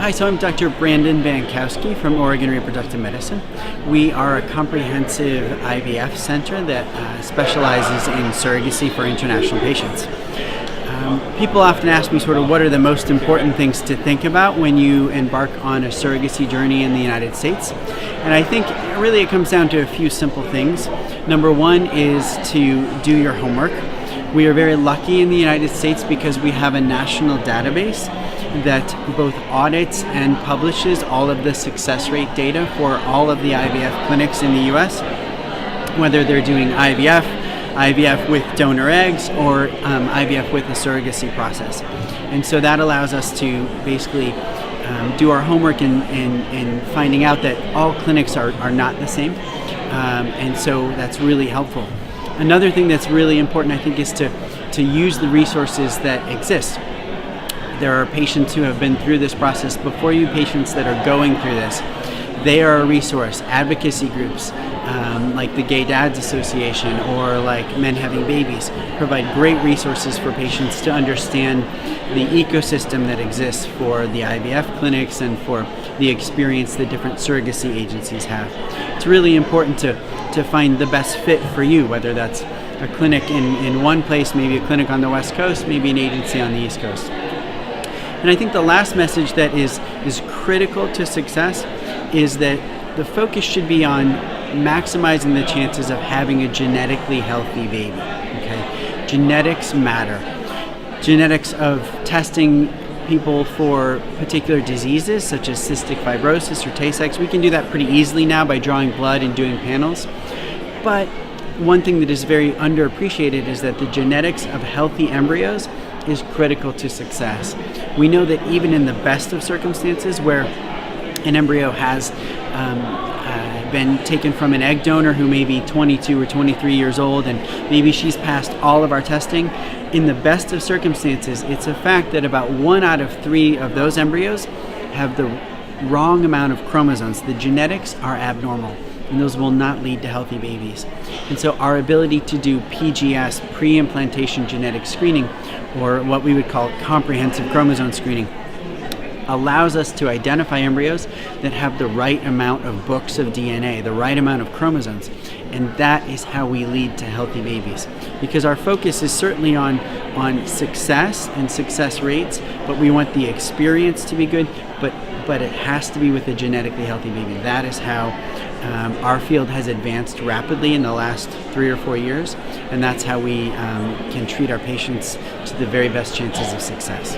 Hi, so I'm Dr. Bankowski from Oregon Reproductive Medicine. We are a comprehensive IVF center that specializes in surrogacy for international patients. People often ask me what are the most important things to think about when you embark on a surrogacy journey in the United States. And I think really it comes down to a few simple things. Number one is to do your homework. We are very lucky in the United States because we have a national database that both audits and publishes all of the success rate data for all of the IVF clinics in the US, whether they're doing IVF with donor eggs, or IVF with the surrogacy process. And so that allows us to basically do our homework in finding out that all clinics are not the same. And so that's really helpful. Another thing that's really important, I think, is to use the resources that exist. There are patients who have been through this process before you, patients that are going through this. They are a resource. Advocacy groups like the Gay Dads Association or like Men Having Babies provide great resources for patients to understand the ecosystem that exists for the IVF clinics and for the experience that different surrogacy agencies have. It's really important to find the best fit for you, whether that's a clinic in one place, maybe a clinic on the West Coast, maybe an agency on the East Coast. And I think the last message that is critical to success is that the focus should be on maximizing the chances of having a genetically healthy baby. Okay? Genetics matter. Genetics of testing people for particular diseases such as cystic fibrosis or Tay-Sachs, we can do that pretty easily now by drawing blood and doing panels. But one thing that is very underappreciated is that the genetics of healthy embryos is critical to success. We know that even in the best of circumstances where an embryo has been taken from an egg donor who may be 22 or 23 years old and maybe she's passed all of our testing, in the best of circumstances, it's a fact that about 1 out of 3 of those embryos have the wrong amount of chromosomes. The genetics are abnormal, and those will not lead to healthy babies. And so our ability to do PGS, pre-implantation genetic screening, or what we would call comprehensive chromosome screening, allows us to identify embryos that have the right amount of books of DNA, the right amount of chromosomes, and that is how we lead to healthy babies. Because our focus is certainly on success and success rates, but we want the experience to be good, but it has to be with a genetically healthy baby. That is how our field has advanced rapidly in the last 3 or 4 years, and that's how we can treat our patients to the very best chances of success.